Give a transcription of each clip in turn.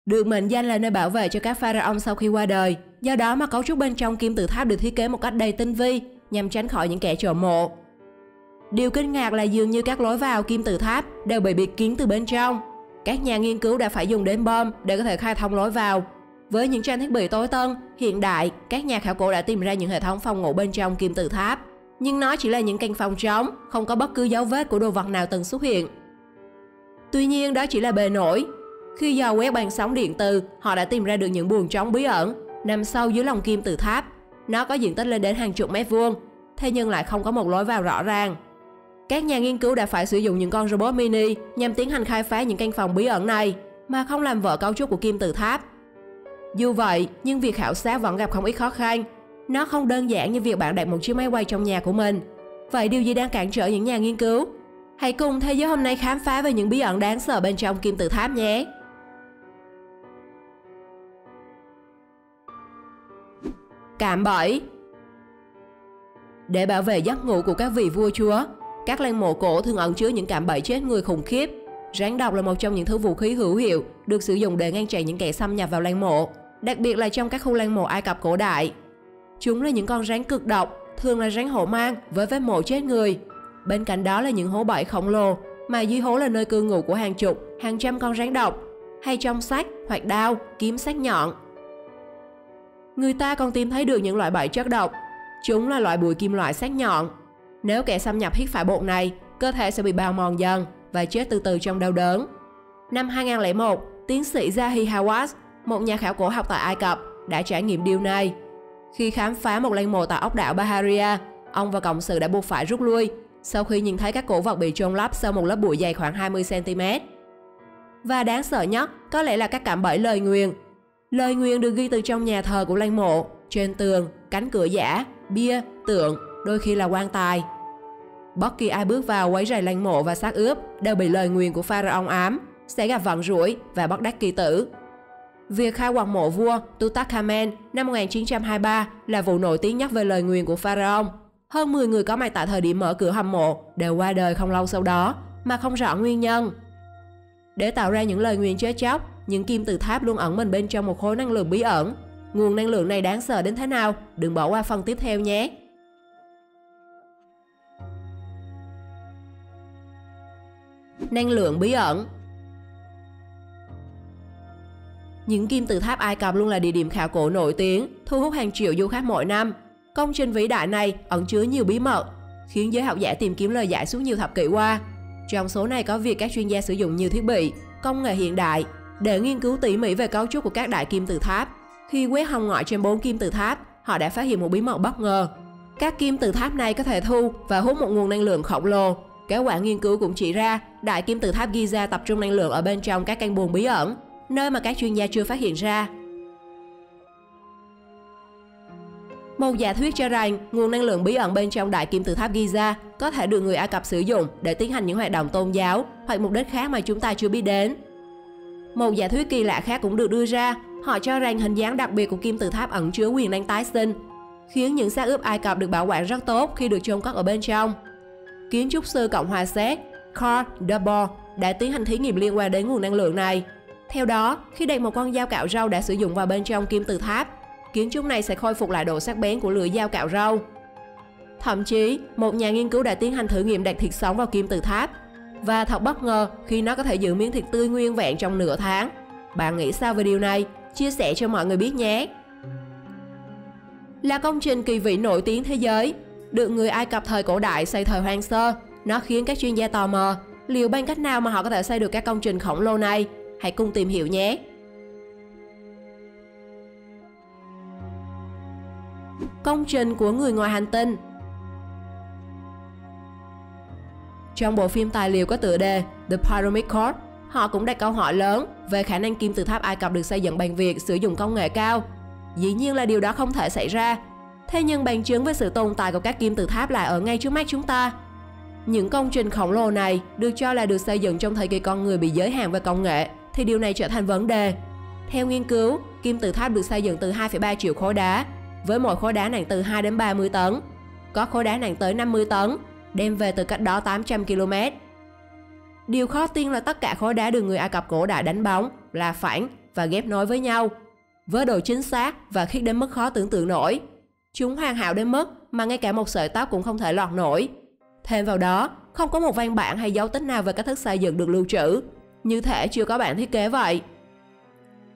Được mệnh danh là nơi bảo vệ cho các pharaoh sau khi qua đời, do đó mà cấu trúc bên trong kim tự tháp được thiết kế một cách đầy tinh vi nhằm tránh khỏi những kẻ trộm mộ. Điều kinh ngạc là dường như các lối vào kim tự tháp đều bị bịt kín từ bên trong. Các nhà nghiên cứu đã phải dùng đến bom để có thể khai thông lối vào. Với những trang thiết bị tối tân, hiện đại, các nhà khảo cổ đã tìm ra những hệ thống phòng ngủ bên trong kim tự tháp. Nhưng nó chỉ là những căn phòng trống, không có bất cứ dấu vết của đồ vật nào từng xuất hiện. Tuy nhiên đó chỉ là bề nổi. Khi dò quét bằng sóng điện từ, họ đã tìm ra được những buồng trống bí ẩn nằm sâu dưới lòng kim tự tháp. Nó có diện tích lên đến hàng chục mét vuông, thế nhưng lại không có một lối vào rõ ràng. Các nhà nghiên cứu đã phải sử dụng những con robot mini nhằm tiến hành khai phá những căn phòng bí ẩn này mà không làm vỡ cấu trúc của kim tự tháp. Dù vậy, nhưng việc khảo sát vẫn gặp không ít khó khăn. Nó không đơn giản như việc bạn đặt một chiếc máy quay trong nhà của mình. Vậy điều gì đang cản trở những nhà nghiên cứu? Hãy cùng thế giới hôm nay khám phá về những bí ẩn đáng sợ bên trong kim tự tháp nhé! Cạm bẫy. Để bảo vệ giấc ngủ của các vị vua chúa, các lăng mộ cổ thường ẩn chứa những cạm bẫy chết người khủng khiếp. Rắn độc là một trong những thứ vũ khí hữu hiệu được sử dụng để ngăn chặn những kẻ xâm nhập vào lăng mộ, đặc biệt là trong các khu lăng mộ Ai Cập cổ đại. Chúng là những con rắn cực độc, thường là rắn hổ mang với vết mổ chết người. Bên cạnh đó là những hố bẫy khổng lồ, mà dưới hố là nơi cư ngụ của hàng chục, hàng trăm con rắn độc, hay trong sách hoặc đao, kiếm sắc nhọn. Người ta còn tìm thấy được những loại bẫy chất độc. Chúng là loại bụi kim loại sắc nhọn. Nếu kẻ xâm nhập hít phải bột này, cơ thể sẽ bị bào mòn dần và chết từ từ trong đau đớn. Năm 2001, tiến sĩ Zahi Hawass, một nhà khảo cổ học tại Ai Cập, đã trải nghiệm điều này. Khi khám phá một lăng mộ tại ốc đảo Baharia, ông và cộng sự đã buộc phải rút lui sau khi nhìn thấy các cổ vật bị chôn lấp sau một lớp bụi dày khoảng 20 cm. Và đáng sợ nhất có lẽ là các cạm bẫy lời nguyền. Lời nguyền được ghi từ trong nhà thờ của lăng mộ, trên tường, cánh cửa giả, bia, tượng, đôi khi là quan tài. Bất kỳ ai bước vào quấy rầy lăng mộ và xác ướp đều bị lời nguyền của pharaoh ám, sẽ gặp vận rủi và bất đắc kỳ tử. Việc khai quật mộ vua Tutankhamen năm 1923 là vụ nổi tiếng nhất về lời nguyền của pharaoh. Hơn 10 người có mặt tại thời điểm mở cửa hầm mộ đều qua đời không lâu sau đó mà không rõ nguyên nhân. Để tạo ra những lời nguyền chết chóc, những kim tự tháp luôn ẩn mình bên trong một khối năng lượng bí ẩn. Nguồn năng lượng này đáng sợ đến thế nào? Đừng bỏ qua phần tiếp theo nhé! Năng lượng bí ẩn. Những kim tự tháp Ai Cập luôn là địa điểm khảo cổ nổi tiếng, thu hút hàng triệu du khách mỗi năm. Công trình vĩ đại này ẩn chứa nhiều bí mật, khiến giới học giả tìm kiếm lời giải suốt nhiều thập kỷ qua. Trong số này có việc các chuyên gia sử dụng nhiều thiết bị, công nghệ hiện đại để nghiên cứu tỉ mỉ về cấu trúc của các đại kim tự tháp. Khi quét hồng ngoại trên 4 kim tự tháp, họ đã phát hiện một bí mật bất ngờ. Các kim tự tháp này có thể thu và hút một nguồn năng lượng khổng lồ. Kết quả nghiên cứu cũng chỉ ra đại kim tự tháp Giza tập trung năng lượng ở bên trong các căn buồng bí ẩn, nơi mà các chuyên gia chưa phát hiện ra. Một giả thuyết cho rằng nguồn năng lượng bí ẩn bên trong đại kim tự tháp Giza có thể được người Ai Cập sử dụng để tiến hành những hoạt động tôn giáo hoặc mục đích khác mà chúng ta chưa biết đến. Một giả thuyết kỳ lạ khác cũng được đưa ra. Họ cho rằng hình dáng đặc biệt của kim tự tháp ẩn chứa quyền năng tái sinh, khiến những xác ướp Ai Cập được bảo quản rất tốt khi được chôn cất ở bên trong. Kiến trúc sư Cộng hòa Séc Carl Dubor đã tiến hành thí nghiệm liên quan đến nguồn năng lượng này. Theo đó, khi đặt một con dao cạo rau đã sử dụng vào bên trong kim tự tháp, kiến trúc này sẽ khôi phục lại độ sắc bén của lưỡi dao cạo rau. Thậm chí, một nhà nghiên cứu đã tiến hành thử nghiệm đặt thịt sống vào kim tự tháp, và thật bất ngờ khi nó có thể giữ miếng thịt tươi nguyên vẹn trong nửa tháng. Bạn nghĩ sao về điều này? Chia sẻ cho mọi người biết nhé! Là công trình kỳ vĩ nổi tiếng thế giới, được người Ai Cập thời cổ đại xây thời hoang sơ, nó khiến các chuyên gia tò mò liệu bằng cách nào mà họ có thể xây được các công trình khổng lồ này. Hãy cùng tìm hiểu nhé! Công trình của người ngoài hành tinh. Trong bộ phim tài liệu có tựa đề The Pyramid Code, họ cũng đặt câu hỏi lớn về khả năng kim tự tháp Ai Cập được xây dựng bằng việc sử dụng công nghệ cao. Dĩ nhiên là điều đó không thể xảy ra. Thế nhưng bằng chứng về sự tồn tại của các kim tự tháp lại ở ngay trước mắt chúng ta. Những công trình khổng lồ này được cho là được xây dựng trong thời kỳ con người bị giới hạn về công nghệ, thì điều này trở thành vấn đề. Theo nghiên cứu, kim tự tháp được xây dựng từ 2,3 triệu khối đá, với mỗi khối đá nặng từ 2 đến 30 tấn. Có khối đá nặng tới 50 tấn, đem về từ cách đó 800 km. Điều khó tin là tất cả khối đá được người Ai Cập cổ đại đánh bóng, là phẳng và ghép nối với nhau, với độ chính xác và khiết đến mức khó tưởng tượng nổi. Chúng hoàn hảo đến mức mà ngay cả một sợi tóc cũng không thể lọt nổi. Thêm vào đó, không có một văn bản hay dấu tích nào về cách thức xây dựng được lưu trữ, như thể chưa có bản thiết kế vậy.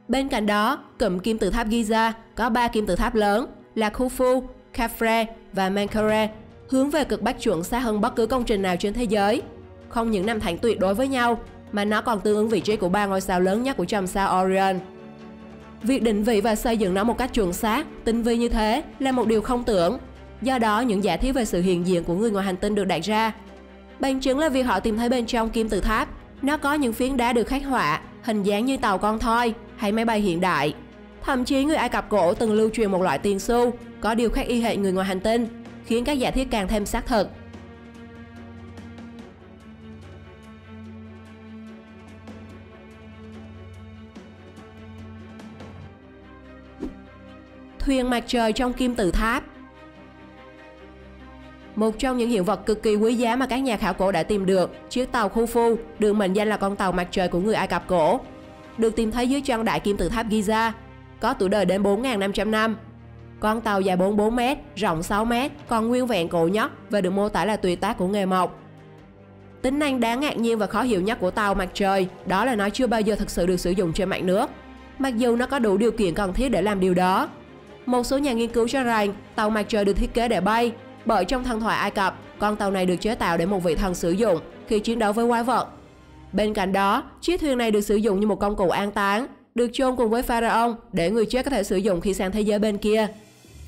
Bên cạnh đó, cụm kim tự tháp Giza có 3 kim tự tháp lớn là Khufu, Khafre và Menkaure, hướng về cực bắc chuẩn xác hơn bất cứ công trình nào trên thế giới. Không những nằm thẳng tuyệt đối với nhau, mà nó còn tương ứng vị trí của 3 ngôi sao lớn nhất của chòm sao Orion. Việc định vị và xây dựng nó một cách chuẩn xác, tinh vi như thế là một điều không tưởng. Do đó, những giả thiết về sự hiện diện của người ngoài hành tinh được đặt ra. Bằng chứng là việc họ tìm thấy bên trong kim tự tháp, nó có những phiến đá được khắc họa, hình dáng như tàu con thoi hay máy bay hiện đại. Thậm chí người Ai Cập cổ từng lưu truyền một loại tiền xu có điều khác y hệt người ngoài hành tinh, khiến các giả thiết càng thêm xác thực. Thuyền mặt trời trong kim tự tháp. Một trong những hiện vật cực kỳ quý giá mà các nhà khảo cổ đã tìm được, chiếc tàu Khufu được mệnh danh là con tàu mặt trời của người Ai Cập cổ, được tìm thấy dưới chân đại kim tự tháp Giza, có tuổi đời đến 4.500 năm. Con tàu dài 44 m, rộng 6 m, còn nguyên vẹn cổ nhất và được mô tả là tuyệt tác của nghề mộc. Tính năng đáng ngạc nhiên và khó hiểu nhất của tàu mặt trời đó là nó chưa bao giờ thực sự được sử dụng trên mặt nước, mặc dù nó có đủ điều kiện cần thiết để làm điều đó. Một số nhà nghiên cứu cho rằng tàu mặt trời được thiết kế để bay, bởi trong thần thoại Ai Cập, con tàu này được chế tạo để một vị thần sử dụng khi chiến đấu với quái vật. Bên cạnh đó, chiếc thuyền này được sử dụng như một công cụ an táng, được chôn cùng với pharaoh để người chết có thể sử dụng khi sang thế giới bên kia.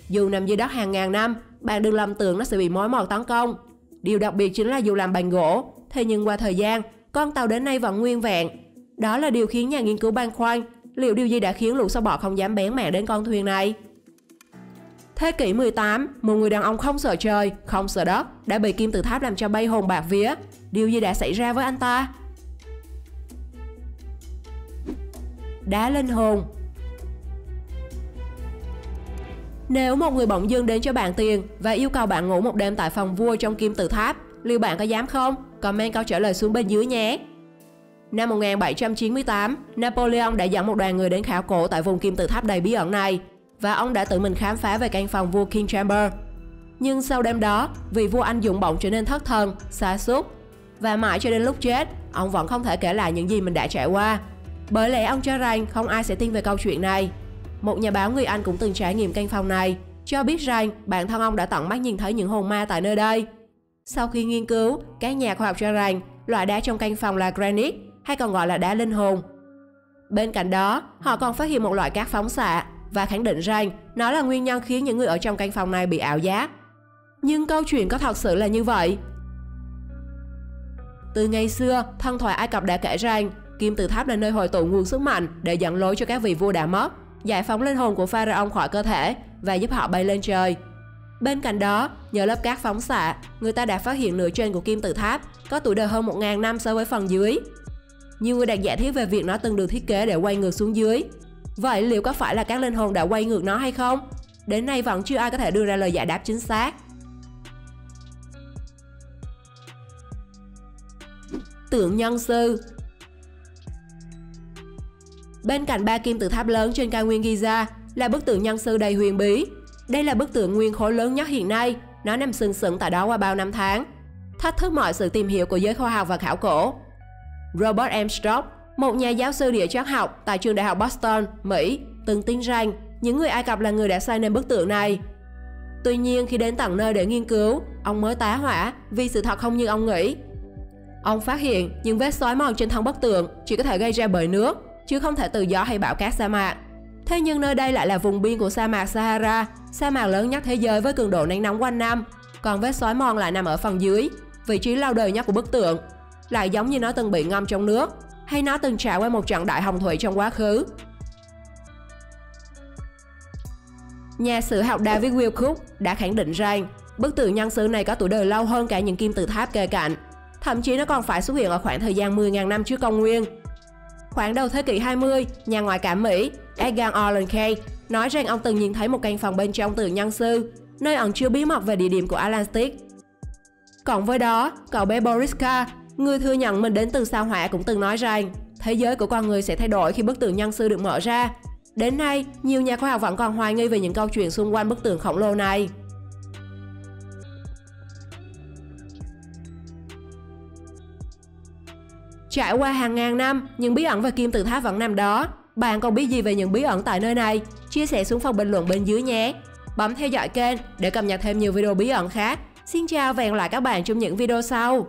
Dù nằm dưới đất hàng ngàn năm, bạn đừng lầm tưởng nó sẽ bị mối mọt tấn công. Điều đặc biệt chính là dù làm bằng gỗ, thế nhưng qua thời gian, con tàu đến nay vẫn nguyên vẹn. Đó là điều khiến nhà nghiên cứu băn khoăn, liệu điều gì đã khiến lũ sâu bọ không dám bén mảng đến con thuyền này? Thế kỷ 18, một người đàn ông không sợ trời, không sợ đất đã bị kim tự tháp làm cho bay hồn bạc vía. Điều gì đã xảy ra với anh ta? Đá linh hồn. Nếu một người bỗng dưng đến cho bạn tiền và yêu cầu bạn ngủ một đêm tại phòng vua trong kim tự tháp, liệu bạn có dám không? Comment câu trả lời xuống bên dưới nhé. Năm 1798, Napoleon đã dẫn một đoàn người đến khảo cổ tại vùng kim tự tháp đầy bí ẩn này, và ông đã tự mình khám phá về căn phòng vua King Chamber. Nhưng sau đêm đó, vị vua anh dũng bỗng trở nên thất thần, sa sút, và mãi cho đến lúc chết, ông vẫn không thể kể lại những gì mình đã trải qua. Bởi lẽ ông cho rằng không ai sẽ tin về câu chuyện này. Một nhà báo người Anh cũng từng trải nghiệm căn phòng này, cho biết rằng bản thân ông đã tận mắt nhìn thấy những hồn ma tại nơi đây. Sau khi nghiên cứu, các nhà khoa học cho rằng loại đá trong căn phòng là granite, hay còn gọi là đá linh hồn. Bên cạnh đó, họ còn phát hiện một loại cát phóng xạ và khẳng định rằng nó là nguyên nhân khiến những người ở trong căn phòng này bị ảo giác. Nhưng câu chuyện có thật sự là như vậy? Từ ngày xưa, thần thoại Ai Cập đã kể rằng kim tự tháp là nơi hội tụ nguồn sức mạnh để dẫn lối cho các vị vua đã mất, giải phóng linh hồn của pharaoh khỏi cơ thể và giúp họ bay lên trời. Bên cạnh đó, nhờ lớp cát phóng xạ, người ta đã phát hiện nửa trên của kim tự tháp có tuổi đời hơn 1.000 năm so với phần dưới. Nhiều người đặt giả thiết về việc nó từng được thiết kế để quay ngược xuống dưới. Vậy liệu có phải là các linh hồn đã quay ngược nó hay không? Đến nay vẫn chưa ai có thể đưa ra lời giải đáp chính xác. Tượng nhân sư. Bên cạnh 3 kim tự tháp lớn trên cao nguyên Giza là bức tượng nhân sư đầy huyền bí. Đây là bức tượng nguyên khối lớn nhất hiện nay, nó nằm sừng sững tại đó qua bao năm tháng, thách thức mọi sự tìm hiểu của giới khoa học và khảo cổ. Robert M. Stock, một nhà giáo sư địa chất học tại trường đại học Boston, Mỹ, từng tin rằng những người Ai Cập là người đã xây nên bức tượng này. Tuy nhiên, khi đến tận nơi để nghiên cứu, ông mới tá hỏa vì sự thật không như ông nghĩ. Ông phát hiện những vết xói mòn trên thân bức tượng chỉ có thể gây ra bởi nước, chứ không thể từ gió hay bão cát sa mạc. Thế nhưng nơi đây lại là vùng biên của sa mạc Sahara, sa mạc lớn nhất thế giới với cường độ nắng nóng quanh năm. Còn vết xói mòn lại nằm ở phần dưới, vị trí lâu đời nhất của bức tượng, lại giống như nó từng bị ngâm trong nước, hay nó từng trải qua một trận đại hồng thủy trong quá khứ. Nhà sử học David Wilcock đã khẳng định rằng bức tượng nhân sư này có tuổi đời lâu hơn cả những kim tự tháp kề cạnh. Thậm chí nó còn phải xuất hiện ở khoảng thời gian 10.000 năm trước công nguyên. Khoảng đầu thế kỷ 20, nhà ngoại cảm Mỹ Edgar Allan Kay nói rằng ông từng nhìn thấy một căn phòng bên trong tượng nhân sư, nơi ẩn chứa bí mật về địa điểm của Atlantis. Cộng với đó, cậu bé Boris Karr, người thừa nhận mình đến từ sao Hỏa, cũng từng nói rằng thế giới của con người sẽ thay đổi khi bức tường nhân sư được mở ra. Đến nay, nhiều nhà khoa học vẫn còn hoài nghi về những câu chuyện xung quanh bức tường khổng lồ này. Trải qua hàng ngàn năm, những bí ẩn về kim tự tháp vẫn nằm đó. Bạn còn biết gì về những bí ẩn tại nơi này? Chia sẻ xuống phần bình luận bên dưới nhé. Bấm theo dõi kênh để cập nhật thêm nhiều video bí ẩn khác. Xin chào và hẹn gặp lại các bạn trong những video sau.